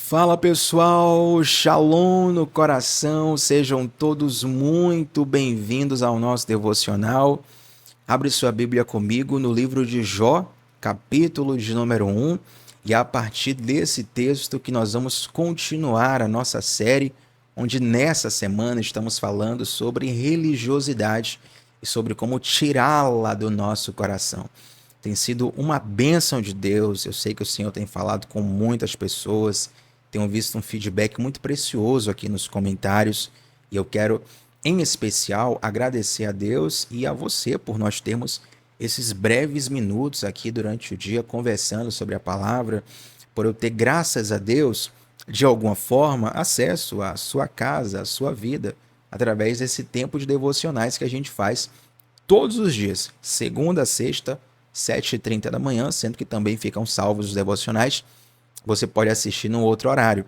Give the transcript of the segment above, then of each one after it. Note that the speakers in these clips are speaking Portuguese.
Fala pessoal, Shalom no coração, sejam todos muito bem-vindos ao nosso devocional. Abre sua Bíblia comigo no livro de Jó, capítulo de número 1, e é a partir desse texto que nós vamos continuar a nossa série, onde nessa semana estamos falando sobre religiosidade e sobre como tirá-la do nosso coração. Tem sido uma bênção de Deus, eu sei que o Senhor tem falado com muitas pessoas. Tenho visto um feedback muito precioso aqui nos comentários e eu quero, em especial, agradecer a Deus e a você por nós termos esses breves minutos aqui durante o dia conversando sobre a palavra, por eu ter, graças a Deus, de alguma forma, acesso à sua casa, à sua vida, através desse tempo de devocionais que a gente faz todos os dias, segunda a sexta, 7h30 da manhã, sendo que também ficam salvos os devocionais. Você pode assistir num outro horário.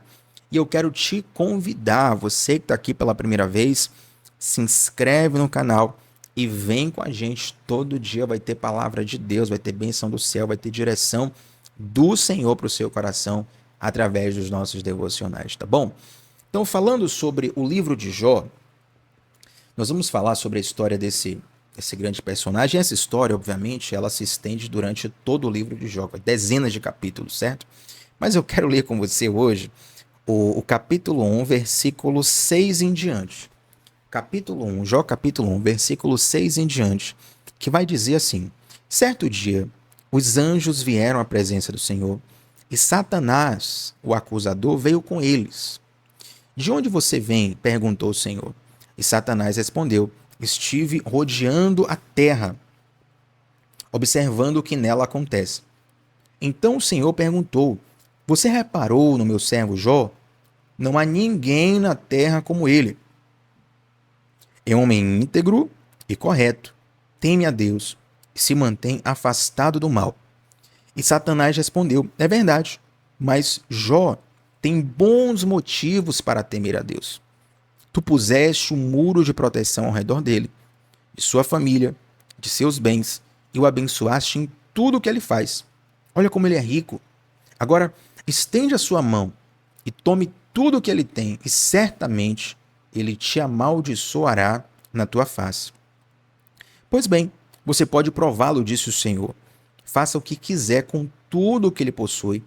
E eu quero te convidar, você que está aqui pela primeira vez, se inscreve no canal e vem com a gente. Todo dia vai ter palavra de Deus, vai ter bênção do céu, vai ter direção do Senhor para o seu coração através dos nossos devocionais, tá bom? Então, falando sobre o livro de Jó, nós vamos falar sobre a história desse grande personagem. Essa história, obviamente, ela se estende durante todo o livro de Jó, dezenas de capítulos, certo? Mas eu quero ler com você hoje o capítulo 1, versículo 6 em diante. Capítulo 1, Jó capítulo 1, versículo 6 em diante, que vai dizer assim: Certo dia, os anjos vieram à presença do Senhor, e Satanás, o acusador, veio com eles. De onde você vem? Perguntou o Senhor. E Satanás respondeu: Estive rodeando a terra, observando o que nela acontece. Então o Senhor perguntou: Você reparou no meu servo Jó? Não há ninguém na terra como ele. É um homem íntegro e correto, teme a Deus e se mantém afastado do mal. E Satanás respondeu: É verdade, mas Jó tem bons motivos para temer a Deus. Tu puseste um muro de proteção ao redor dele, de sua família, de seus bens, e o abençoaste em tudo o que ele faz. Olha como ele é rico. Agora, estende a sua mão e tome tudo o que ele tem, e certamente ele te amaldiçoará na tua face. Pois bem, você pode prová-lo, disse o Senhor. Faça o que quiser com tudo o que ele possui,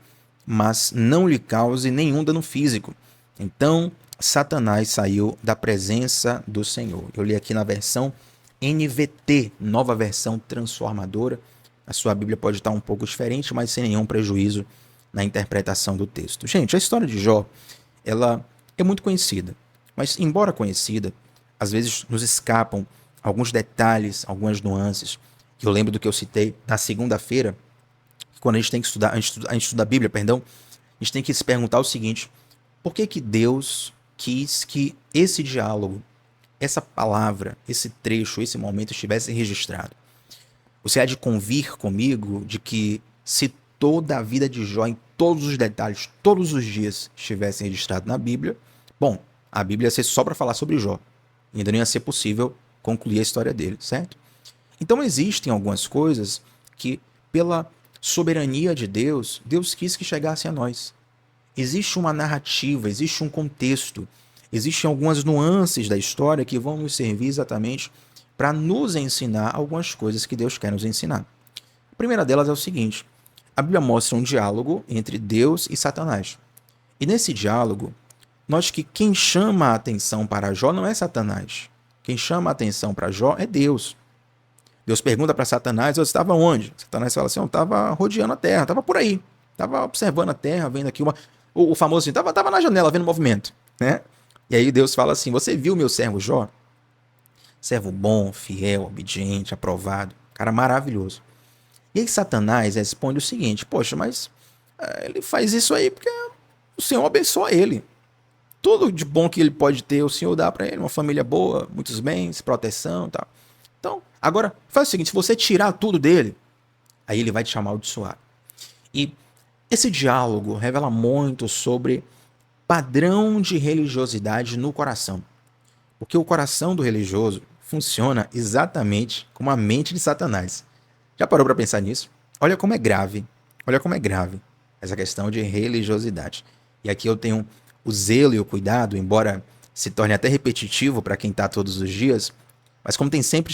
mas não lhe cause nenhum dano físico. Então, Satanás saiu da presença do Senhor. Eu li aqui na versão NVT, nova versão transformadora. A sua Bíblia pode estar um pouco diferente, mas sem nenhum prejuízo na interpretação do texto. Gente, a história de Jó, ela é muito conhecida, mas embora conhecida, às vezes nos escapam alguns detalhes, algumas nuances. Eu lembro do que eu citei na segunda-feira, quando a gente tem que estudar, a gente estuda a Bíblia, perdão, a gente tem que se perguntar o seguinte: por que que Deus quis que esse diálogo, essa palavra, esse trecho, esse momento estivesse registrado? Você há de convir comigo de que se toda a vida de Jó, em todos os detalhes, todos os dias, estivesse registrado na Bíblia, bom, a Bíblia ia ser só para falar sobre Jó. Ainda não ia ser possível concluir a história dele, certo? Então existem algumas coisas que, pela soberania de Deus, Deus quis que chegassem a nós. Existe uma narrativa, existe um contexto, existem algumas nuances da história que vão nos servir exatamente para nos ensinar algumas coisas que Deus quer nos ensinar. A primeira delas é o seguinte: a Bíblia mostra um diálogo entre Deus e Satanás. E nesse diálogo, note que quem chama a atenção para Jó não é Satanás. Quem chama a atenção para Jó é Deus. Deus pergunta para Satanás: você estava onde? Satanás fala assim: eu estava rodeando a terra, estava por aí. Estava observando a terra, vendo aqui uma... O famoso assim, estava na janela vendo o movimento, né? E aí Deus fala assim: você viu meu servo Jó? Servo bom, fiel, obediente, aprovado, cara maravilhoso. E aí Satanás responde o seguinte: poxa, mas ele faz isso aí porque o Senhor abençoa ele. Tudo de bom que ele pode ter, o Senhor dá para ele, uma família boa, muitos bens, proteção e tal. Então, agora, faz o seguinte: se você tirar tudo dele, aí ele vai te amaldiçoar. E esse diálogo revela muito sobre padrão de religiosidade no coração. Porque o coração do religioso funciona exatamente como a mente de Satanás. Já parou para pensar nisso? Olha como é grave essa questão de religiosidade. E aqui eu tenho o zelo e o cuidado, embora se torne até repetitivo para quem está todos os dias, mas como sempre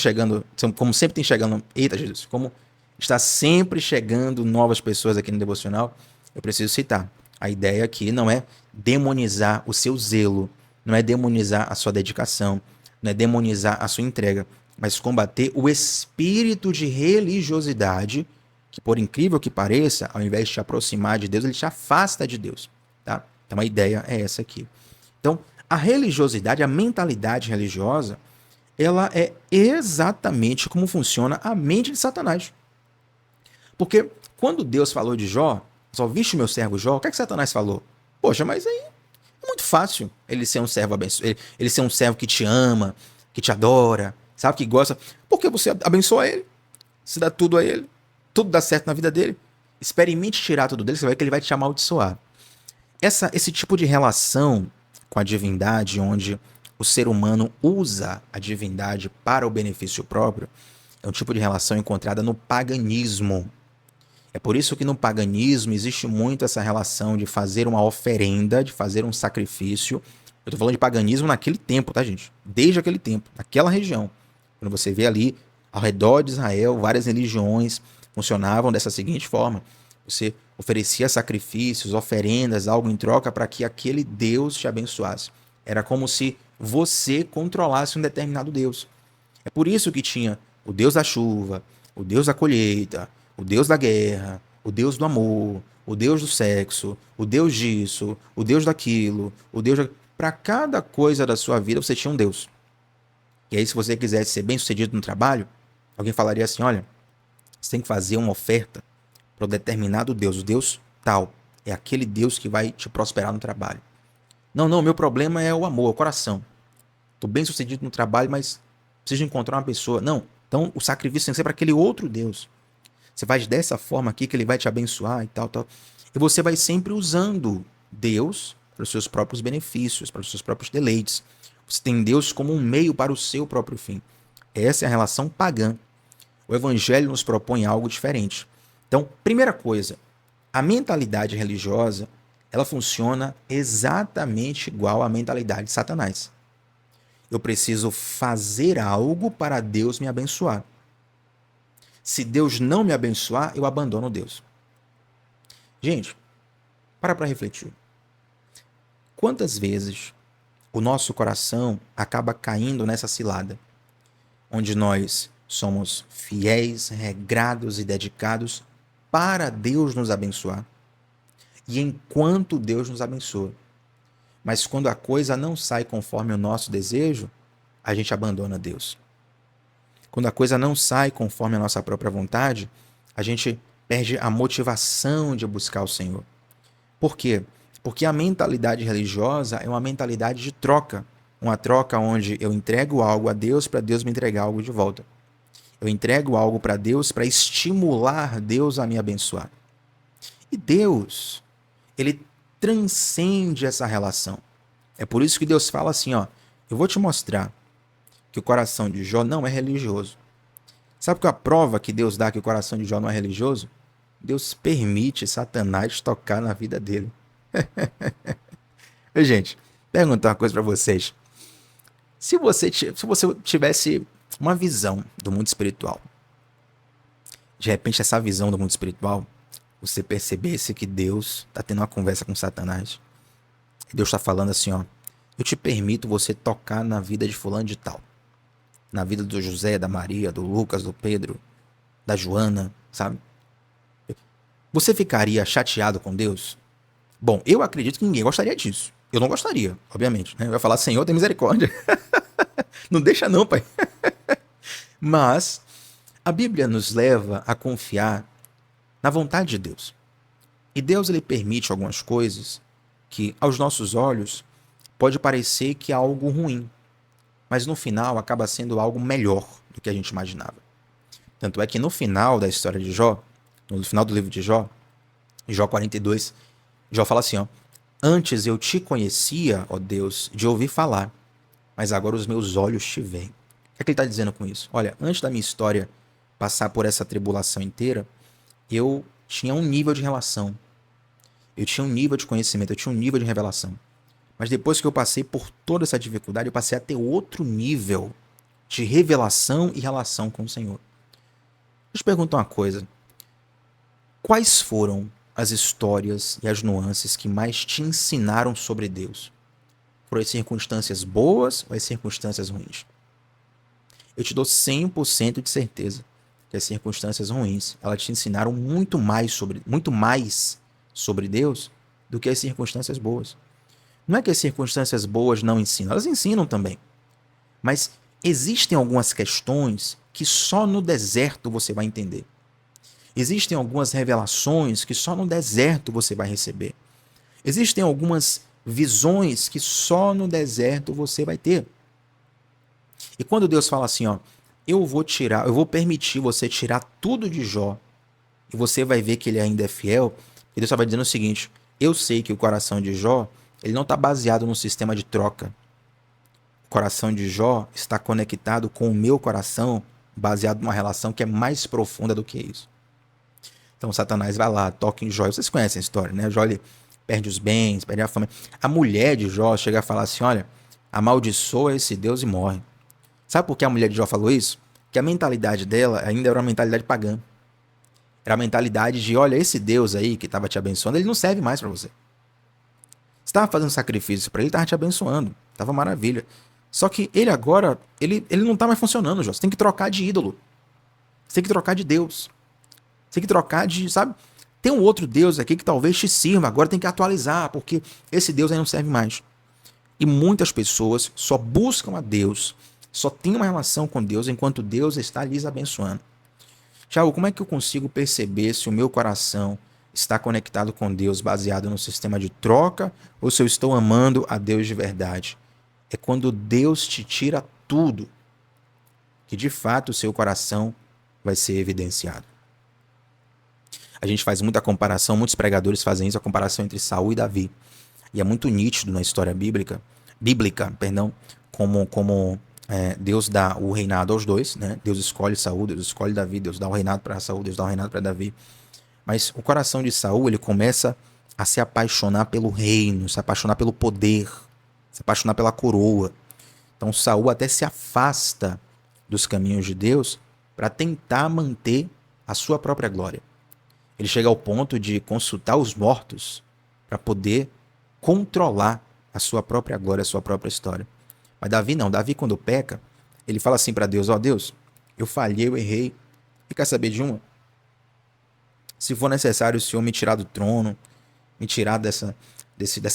tem chegando, eita Jesus, como está sempre chegando novas pessoas aqui no devocional, eu preciso citar. A ideia aqui não é demonizar o seu zelo, não é demonizar a sua dedicação, não é demonizar a sua entrega, mas combater o espírito de religiosidade que, por incrível que pareça, ao invés de te aproximar de Deus, ele te afasta de Deus, tá? Então a ideia é essa aqui. Então, a religiosidade, a mentalidade religiosa, ela é exatamente como funciona a mente de Satanás. Porque quando Deus falou de Jó, só viste meu servo Jó, o que é que Satanás falou? Poxa, mas aí é muito fácil ele ser um servo abençoado, ele ser um servo que te ama, que te adora, sabe, que gosta. Porque você abençoa ele, se dá tudo a ele, tudo dá certo na vida dele. Experimente tirar tudo dele, você vai ver que ele vai te amaldiçoar. Esse tipo de relação com a divindade, onde o ser humano usa a divindade para o benefício próprio, é um tipo de relação encontrada no paganismo. É por isso que no paganismo existe muito essa relação de fazer uma oferenda, de fazer um sacrifício. Eu estou falando de paganismo naquele tempo, tá, gente? Desde aquele tempo, naquela região. Quando você vê ali, ao redor de Israel, várias religiões funcionavam dessa seguinte forma. Você oferecia sacrifícios, oferendas, algo em troca para que aquele Deus te abençoasse. Era como se você controlasse um determinado Deus. É por isso que tinha o Deus da chuva, o Deus da colheita, o Deus da guerra, o Deus do amor, o Deus do sexo, o Deus disso, o Deus daquilo, o Deus... Para cada coisa da sua vida você tinha um Deus. E aí, se você quisesse ser bem sucedido no trabalho, alguém falaria assim, olha, você tem que fazer uma oferta para um determinado Deus, o Deus tal. É aquele Deus que vai te prosperar no trabalho. Não, meu problema é o amor, o coração. Estou bem sucedido no trabalho, mas preciso encontrar uma pessoa. Não, então o sacrifício tem que ser para aquele outro Deus. Você faz dessa forma aqui que ele vai te abençoar e tal, tal. E você vai sempre usando Deus para os seus próprios benefícios, para os seus próprios deleites. Você tem Deus como um meio para o seu próprio fim. Essa é a relação pagã. O Evangelho nos propõe algo diferente. Então, primeira coisa, a mentalidade religiosa, ela funciona exatamente igual à mentalidade de Satanás. Eu preciso fazer algo para Deus me abençoar. Se Deus não me abençoar, eu abandono Deus. Gente, para refletir. Quantas vezes o nosso coração acaba caindo nessa cilada, onde nós somos fiéis, regrados e dedicados para Deus nos abençoar, e enquanto Deus nos abençoa. Mas quando a coisa não sai conforme o nosso desejo, a gente abandona Deus. Quando a coisa não sai conforme a nossa própria vontade, a gente perde a motivação de buscar o Senhor. Por quê? Porque a mentalidade religiosa é uma mentalidade de troca. Uma troca onde eu entrego algo a Deus para Deus me entregar algo de volta. Eu entrego algo para Deus para estimular Deus a me abençoar. E Deus, ele transcende essa relação. É por isso que Deus fala assim, ó, eu vou te mostrar que o coração de Jó não é religioso. Sabe qual é a prova que Deus dá que o coração de Jó não é religioso? Deus permite Satanás tocar na vida dele. Gente, perguntar uma coisa para vocês. Se você tivesse uma visão do mundo espiritual, de repente essa visão do mundo espiritual, você percebesse que Deus está tendo uma conversa com Satanás. E Deus está falando assim, ó, eu te permito você tocar na vida de fulano de tal. Na vida do José, da Maria, do Lucas, do Pedro, da Joana, sabe? Você ficaria chateado com Deus? Bom, eu acredito que ninguém gostaria disso. Eu não gostaria, obviamente, né? Eu ia falar, Senhor, tem misericórdia. Não deixa não, pai. Mas a Bíblia nos leva a confiar na vontade de Deus. E Deus, ele permite algumas coisas que, aos nossos olhos, pode parecer que é algo ruim, mas no final acaba sendo algo melhor do que a gente imaginava. Tanto é que no final da história de Jó, no final do livro de Jó, Jó 42, Jó fala assim, ó, antes eu te conhecia, ó Deus, de ouvir falar, mas agora os meus olhos te veem. O que é que ele está dizendo com isso? Olha, antes da minha história passar por essa tribulação inteira, eu tinha um nível de relação. eu tinha um nível de conhecimento, eu tinha um nível de revelação. Mas depois que eu passei por toda essa dificuldade, eu passei a ter outro nível de revelação e relação com o Senhor. Eu te pergunto uma coisa. Quais foram as histórias e as nuances que mais te ensinaram sobre Deus? Foram as circunstâncias boas ou as circunstâncias ruins? Eu te dou 100% de certeza que as circunstâncias ruins, elas te ensinaram muito mais sobre Deus do que as circunstâncias boas. Não é que as circunstâncias boas não ensinam, elas ensinam também. Mas existem algumas questões que só no deserto você vai entender. Existem algumas revelações que só no deserto você vai receber. Existem algumas visões que só no deserto você vai ter. E quando Deus fala assim, ó, eu vou permitir você tirar tudo de Jó, e você vai ver que ele ainda é fiel, e Deus estava dizendo o seguinte, eu sei que o coração de Jó, ele não está baseado num sistema de troca. O coração de Jó está conectado com o meu coração, baseado numa relação que é mais profunda do que isso. Então Satanás vai lá, toca em Jó. Vocês conhecem a história, né? Jó ele perde os bens, perde a fama. A mulher de Jó chega a falar assim, olha, amaldiçoa esse Deus e morre. Sabe por que a mulher de Jó falou isso? Que a mentalidade dela ainda era uma mentalidade pagã. Era a mentalidade de, olha, esse Deus aí que estava te abençoando, ele não serve mais para você. Você estava fazendo sacrifício para ele, estava te abençoando. Estava maravilha. Só que ele agora, ele não está mais funcionando, Jó. Você tem que trocar de ídolo. Você tem que trocar de Deus. Você tem que trocar de, sabe? Tem um outro Deus aqui que talvez te sirva, agora tem que atualizar, porque esse Deus aí não serve mais. E muitas pessoas só buscam a Deus, só têm uma relação com Deus enquanto Deus está lhes abençoando. Tiago, como é que eu consigo perceber se o meu coração está conectado com Deus baseado no sistema de troca ou se eu estou amando a Deus de verdade? É quando Deus te tira tudo que de fato o seu coração vai ser evidenciado. A gente faz muita comparação, muitos pregadores fazem isso, a comparação entre Saul e Davi. E é muito nítido na história bíblica, como Deus dá o reinado aos dois, né? Deus escolhe Saul, Deus escolhe Davi, Deus dá o reinado para Saul, Deus dá o reinado para Davi. Mas o coração de Saul, ele começa a se apaixonar pelo reino, se apaixonar pelo poder, se apaixonar pela coroa. Então Saul até se afasta dos caminhos de Deus para tentar manter a sua própria glória. Ele chega ao ponto de consultar os mortos para poder controlar a sua própria glória, a sua própria história. Mas Davi não. Davi, quando peca, ele fala assim para Deus, ó Deus, eu falhei, eu errei. E quer saber de uma? Se for necessário o Senhor me tirar do trono, me tirar dessa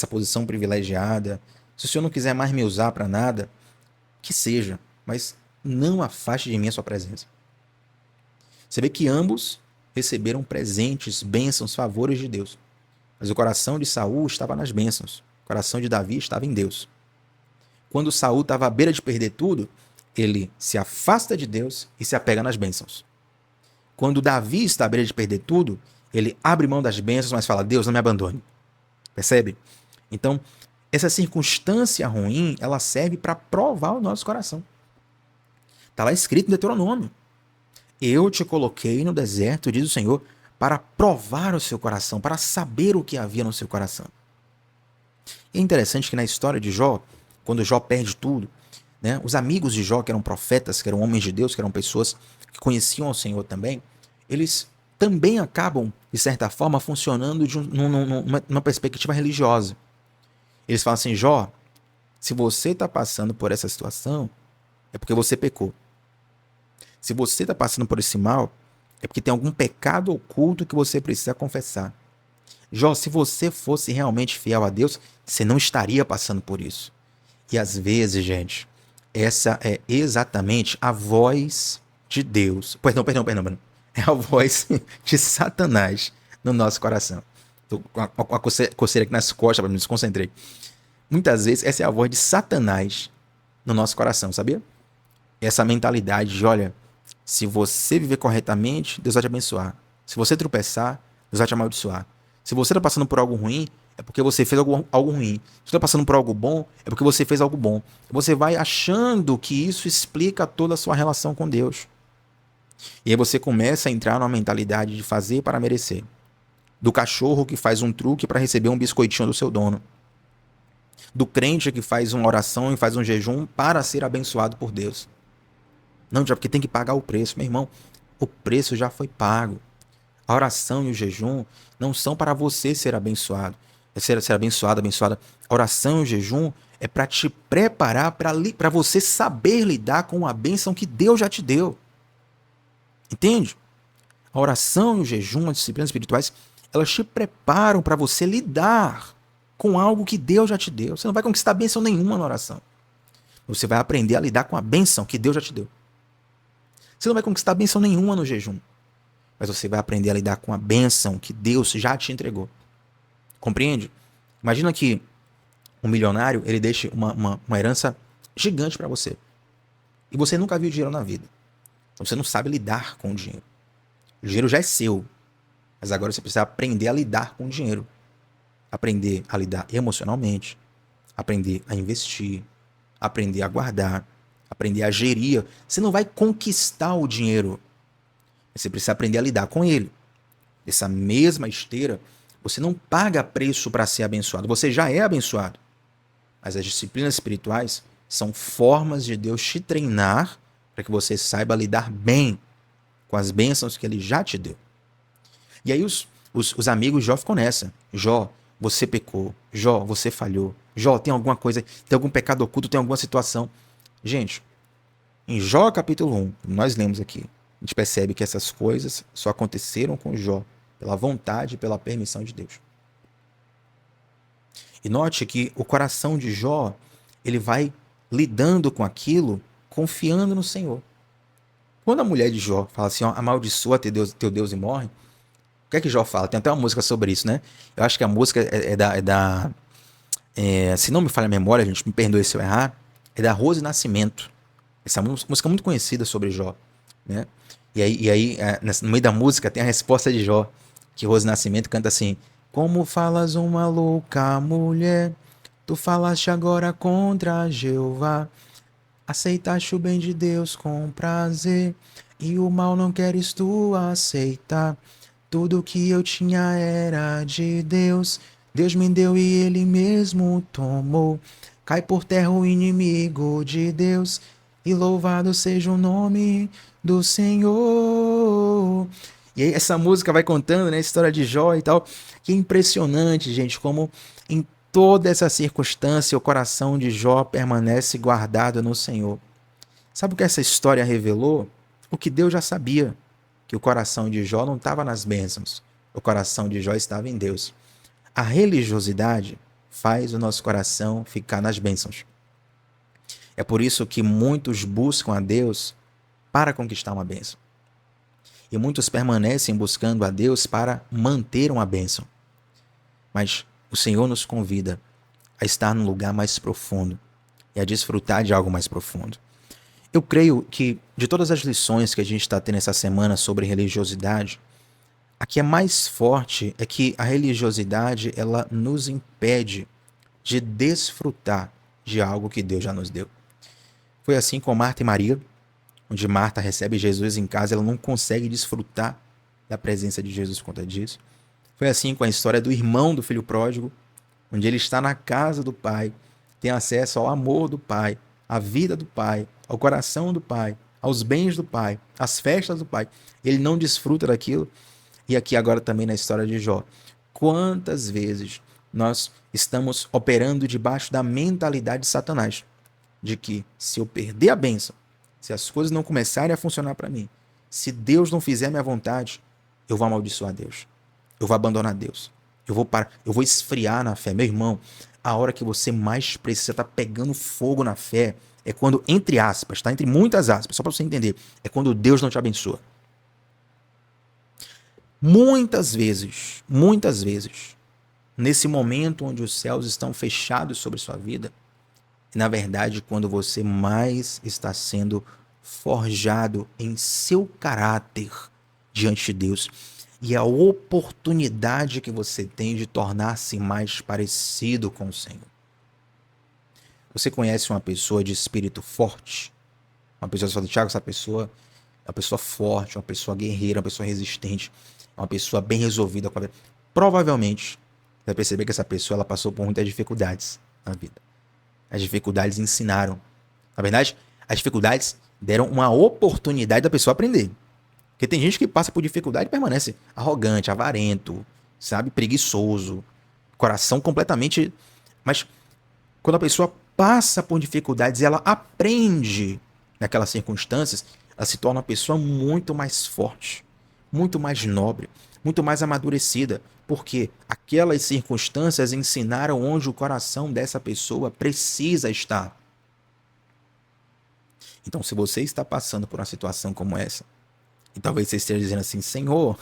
posição privilegiada, se o Senhor não quiser mais me usar para nada, que seja, mas não afaste de mim a sua presença. Você vê que ambos receberam presentes, bênçãos, favores de Deus. Mas o coração de Saul estava nas bênçãos. O coração de Davi estava em Deus. Quando Saul estava à beira de perder tudo, ele se afasta de Deus e se apega nas bênçãos. Quando Davi está à beira de perder tudo, ele abre mão das bênçãos, mas fala, Deus, não me abandone. Percebe? Então, essa circunstância ruim, ela serve para provar o nosso coração. Está lá escrito em Deuteronômio. Eu te coloquei no deserto, diz o Senhor, para provar o seu coração, para saber o que havia no seu coração. E é interessante que na história de Jó, quando Jó perde tudo, né, os amigos de Jó, que eram profetas, que eram homens de Deus, que eram pessoas que conheciam ao Senhor também, eles também acabam, de certa forma, funcionando numa perspectiva religiosa. Eles falam assim, Jó, se você está passando por essa situação, é porque você pecou. Se você está passando por esse mal, é porque tem algum pecado oculto que você precisa confessar. Jó, se você fosse realmente fiel a Deus, você não estaria passando por isso. E às vezes, gente, essa é exatamente a voz de Deus. Perdão. É a voz de Satanás no nosso coração. Estou com a coceira aqui nas costas para me desconcentrei. Muitas vezes essa é a voz de Satanás no nosso coração, sabia? Essa mentalidade de, olha, se você viver corretamente, Deus vai te abençoar. Se você tropeçar, Deus vai te amaldiçoar. Se você está passando por algo ruim, é porque você fez algo ruim. Se você está passando por algo bom, é porque você fez algo bom. Você vai achando que isso explica toda a sua relação com Deus. E aí você começa a entrar numa mentalidade de fazer para merecer. do cachorro que faz um truque para receber um biscoitinho do seu dono, do crente que faz uma oração e faz um jejum para ser abençoado por Deus. Não, já porque tem que pagar o preço. Meu irmão, o preço já foi pago. A oração e o jejum não são para você ser abençoado. É ser abençoado, abençoada. A oração e o jejum é para te preparar para você saber lidar com a bênção que Deus já te deu. Entende? A oração e o jejum, as disciplinas espirituais, elas te preparam para você lidar com algo que Deus já te deu. Você não vai conquistar bênção nenhuma na oração. Você vai aprender a lidar com a bênção que Deus já te deu. Você não vai conquistar bênção nenhuma no jejum. Mas você vai aprender a lidar com a bênção que Deus já te entregou. Compreende? Imagina que um milionário, ele deixa uma herança gigante para você. E você nunca viu dinheiro na vida. Então você não sabe lidar com o dinheiro. O dinheiro já é seu. Mas agora você precisa aprender a lidar com o dinheiro. Aprender a lidar emocionalmente. Aprender a investir. Aprender a guardar. Aprender a gerir. Você não vai conquistar o dinheiro. Você precisa aprender a lidar com ele. Essa mesma esteira, você não paga preço para ser abençoado. Você já é abençoado. Mas as disciplinas espirituais são formas de Deus te treinar para que você saiba lidar bem com as bênçãos que ele já te deu. E aí os amigos de Jó ficam nessa. Jó, você pecou. Jó, você falhou. Jó, tem alguma coisa, tem algum pecado oculto, tem alguma situação. Gente, em Jó capítulo 1, nós lemos aqui, a gente percebe que essas coisas só aconteceram com Jó pela vontade e pela permissão de Deus. E note que o coração de Jó, ele vai lidando com aquilo, confiando no Senhor. Quando a mulher de Jó fala assim, ó, amaldiçoa teu Deus e morre, o que é que Jó fala? Tem até uma música sobre isso, né? Eu acho que a música se não me falha a memória, gente, me perdoe se eu errar, é da Rose Nascimento. Essa música é muito conhecida sobre Jó, né? E aí no meio da música tem a resposta de Jó, que Rose Nascimento canta assim: como falas uma louca mulher, tu falaste agora contra Jeová, aceitaste o bem de Deus com prazer, e o mal não queres tu aceitar. Tudo que eu tinha era de Deus, Deus me deu e ele mesmo tomou. Cai por terra o inimigo de Deus, e louvado seja o nome do Senhor. E aí essa música vai contando, né, a história de Jó e tal. Que impressionante, gente, como em toda essa circunstância o coração de Jó permanece guardado no Senhor. Sabe o que essa história revelou? O que Deus já sabia, que o coração de Jó não estava nas bênçãos. O coração de Jó estava em Deus. A religiosidade faz o nosso coração ficar nas bênçãos. É por isso que muitos buscam a Deus para conquistar uma bênção. E muitos permanecem buscando a Deus para manter uma bênção. Mas o Senhor nos convida a estar num lugar mais profundo e a desfrutar de algo mais profundo. Eu creio que de todas as lições que a gente está tendo essa semana sobre religiosidade, a que é mais forte é que a religiosidade ela nos impede de desfrutar de algo que Deus já nos deu. Foi assim com Marta e Maria, onde Marta recebe Jesus em casa, ela não consegue desfrutar da presença de Jesus por conta disso. Foi assim com a história do irmão do filho pródigo, onde ele está na casa do pai, tem acesso ao amor do pai, à vida do pai, ao coração do pai, aos bens do pai, às festas do pai. Ele não desfruta daquilo. E aqui agora também na história de Jó. Quantas vezes nós estamos operando debaixo da mentalidade de Satanás, de que se eu perder a bênção, se as coisas não começarem a funcionar para mim, se Deus não fizer minha vontade, eu vou amaldiçoar Deus. Eu vou abandonar Deus. Eu vou esfriar na fé. Meu irmão, a hora que você mais precisa estar pegando fogo na fé é quando, entre aspas, tá? Entre muitas aspas, só para você entender, é quando Deus não te abençoa. Muitas vezes, nesse momento onde os céus estão fechados sobre sua vida, na verdade, quando você mais está sendo forjado em seu caráter diante de Deus, e a oportunidade que você tem de tornar-se mais parecido com o Senhor. Você conhece uma pessoa de espírito forte? Uma pessoa que fala, Thiago, essa pessoa é uma pessoa forte, uma pessoa guerreira, uma pessoa resistente, uma pessoa bem resolvida com a vida. provavelmente vai perceber que essa pessoa ela passou por muitas dificuldades na vida. As dificuldades ensinaram. Na verdade, as dificuldades deram uma oportunidade da pessoa aprender. Porque tem gente que passa por dificuldade e permanece arrogante, avarento, sabe? Preguiçoso, coração completamente... Mas quando a pessoa passa por dificuldades e ela aprende naquelas circunstâncias, ela se torna uma pessoa muito mais forte, muito mais nobre, muito mais amadurecida, porque aquelas circunstâncias ensinaram onde o coração dessa pessoa precisa estar. Então, se você está passando por uma situação como essa, e talvez você esteja dizendo assim, Senhor,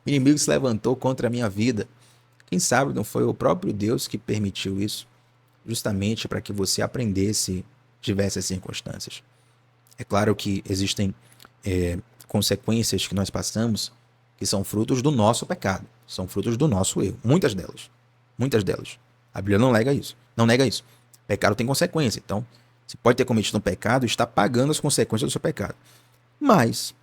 o inimigo se levantou contra a minha vida. Quem sabe não foi o próprio Deus que permitiu isso, justamente para que você aprendesse diversas circunstâncias. É claro que existem consequências que nós passamos que são frutos do nosso pecado, são frutos do nosso erro, muitas delas. A Bíblia não nega isso, Pecado tem consequência, então você pode ter cometido um pecado e está pagando as consequências do seu pecado. Mas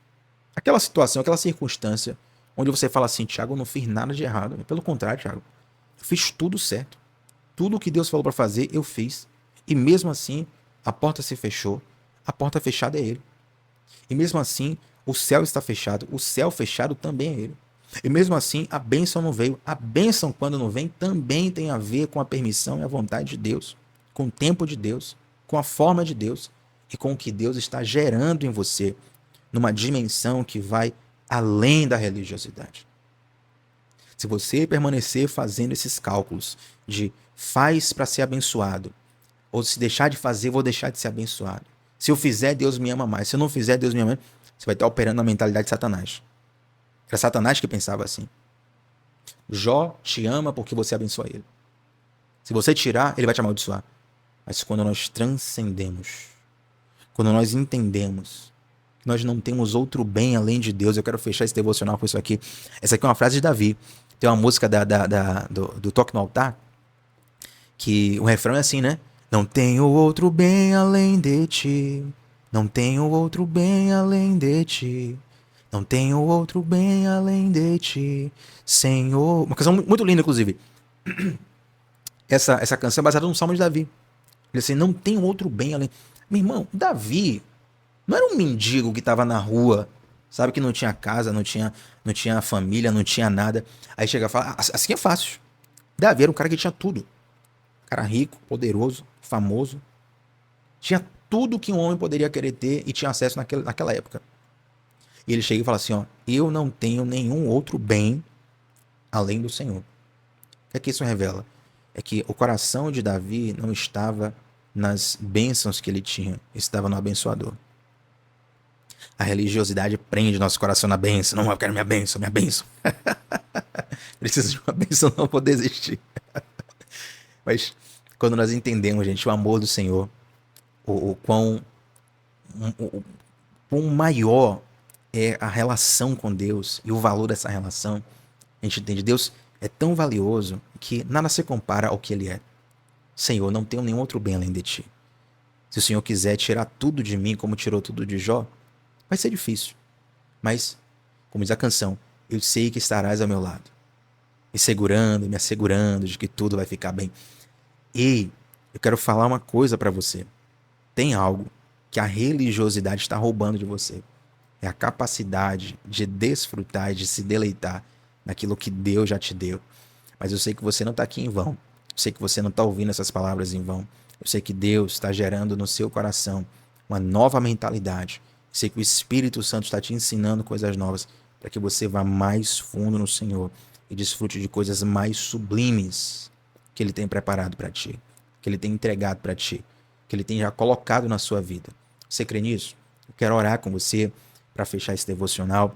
aquela situação, aquela circunstância onde você fala assim, Tiago, eu não fiz nada de errado. Pelo contrário, Tiago, eu fiz tudo certo. Tudo o que Deus falou para fazer, eu fiz. E mesmo assim, a porta se fechou. A porta fechada é Ele. E mesmo assim, o céu está fechado. O céu fechado também é Ele. E mesmo assim, a bênção não veio. A bênção, quando não vem, também tem a ver com a permissão e a vontade de Deus. Com o tempo de Deus. Com a forma de Deus. E com o que Deus está gerando em você. Numa dimensão que vai além da religiosidade. Se você permanecer fazendo esses cálculos de faz para ser abençoado, ou se deixar de fazer, vou deixar de ser abençoado. Se eu fizer, Deus me ama mais. Se eu não fizer, Deus me ama mais. Você vai estar operando na mentalidade de Satanás. Era Satanás que pensava assim. Jó te ama porque você abençoa ele. Se você tirar, ele vai te amaldiçoar. Mas quando nós transcendemos, quando nós entendemos que nós não temos outro bem além de Deus, eu quero fechar esse devocional com isso aqui. Essa aqui é uma frase de Davi. Tem uma música do Toque no Altar, que o refrão é assim, né? Não tenho outro bem além de ti. Não tenho outro bem além de ti. Não tenho outro bem além de ti, Senhor. Uma canção muito linda, inclusive. Essa canção é baseada no Salmo de Davi. Ele assim, não tem outro bem além. Meu irmão, Davi não era um mendigo que estava na rua, sabe, que não tinha casa, não tinha família, não tinha nada. Aí chega e fala, assim é fácil. Davi era um cara que tinha tudo. Cara rico, poderoso, famoso. Tinha tudo que um homem poderia querer ter e tinha acesso naquela época. E ele chega e fala assim, ó, eu não tenho nenhum outro bem além do Senhor. O que isso revela? É que o coração de Davi não estava nas bênçãos que ele tinha, estava no abençoador. A religiosidade prende nosso coração na bênção. Não, eu quero minha bênção, minha bênção. Preciso de uma bênção, não vou desistir. Mas quando nós entendemos, gente, o amor do Senhor, o quão maior é a relação com Deus e o valor dessa relação, a gente entende, Deus é tão valioso que nada se compara ao que Ele é. Senhor, não tenho nenhum outro bem além de Ti. Se o Senhor quiser tirar tudo de mim, como tirou tudo de Jó, vai ser difícil. Mas, como diz a canção, eu sei que estarás ao meu lado, me assegurando de que tudo vai ficar bem. Ei, eu quero falar uma coisa para você. Tem algo que a religiosidade está roubando de você. É a capacidade de desfrutar, de se deleitar naquilo que Deus já te deu. Mas eu sei que você não está aqui em vão. Eu sei que você não está ouvindo essas palavras em vão. Eu sei que Deus está gerando no seu coração uma nova mentalidade. Eu sei que o Espírito Santo está te ensinando coisas novas para que você vá mais fundo no Senhor e desfrute de coisas mais sublimes que Ele tem preparado para ti, que Ele tem entregado para ti, que Ele tem já colocado na sua vida. Você crê nisso? Eu quero orar com você para fechar esse devocional.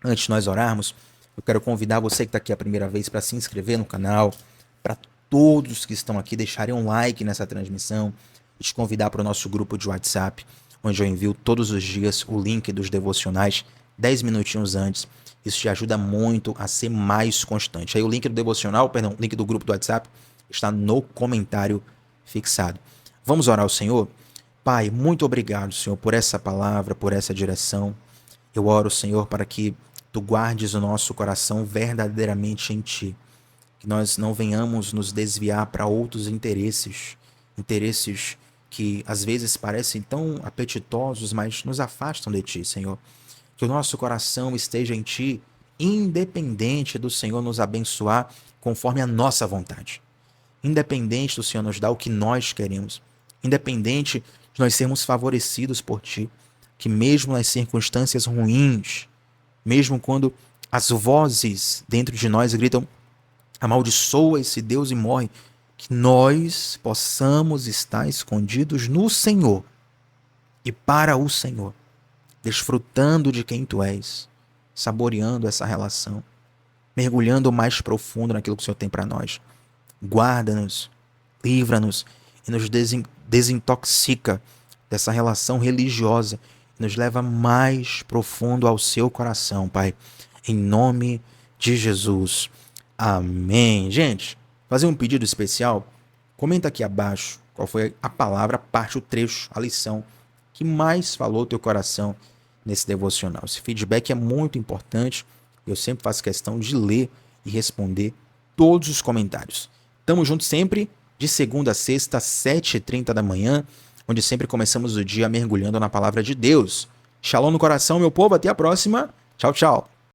Antes de nós orarmos, eu quero convidar você que está aqui a primeira vez para se inscrever no canal, para todos que estão aqui deixarem um like nessa transmissão e te convidar para o nosso grupo de WhatsApp, onde eu envio todos os dias o link dos devocionais 10 minutinhos antes. Isso te ajuda muito a ser mais constante. Aí o link do devocional, o link do grupo do WhatsApp está no comentário fixado. Vamos orar ao Senhor? Pai, muito obrigado, Senhor, por essa palavra, por essa direção. Eu oro, Senhor, para que Tu guardes o nosso coração verdadeiramente em Ti. Que nós não venhamos nos desviar para outros interesses, interesses que às vezes parecem tão apetitosos, mas nos afastam de Ti, Senhor. Que o nosso coração esteja em Ti, independente do Senhor nos abençoar conforme a nossa vontade. Independente do Senhor nos dar o que nós queremos. Independente de nós sermos favorecidos por Ti. Que mesmo nas circunstâncias ruins, mesmo quando as vozes dentro de nós gritam: amaldiçoa esse Deus e morre, que nós possamos estar escondidos no Senhor e para o Senhor, desfrutando de quem Tu és, saboreando essa relação, mergulhando mais profundo naquilo que o Senhor tem para nós. Guarda-nos, livra-nos e nos desintoxica dessa relação religiosa e nos leva mais profundo ao Seu coração, Pai. Em nome de Jesus. Amém. Gente, fazer um pedido especial? Comenta aqui abaixo qual foi a palavra, a parte, o trecho, a lição que mais falou teu coração nesse devocional. Esse feedback é muito importante. Eu sempre faço questão de ler e responder todos os comentários. Tamo junto sempre, de segunda a sexta, 7h30 da manhã, onde sempre começamos o dia mergulhando na palavra de Deus. Shalom no coração, meu povo. Até a próxima. Tchau, tchau.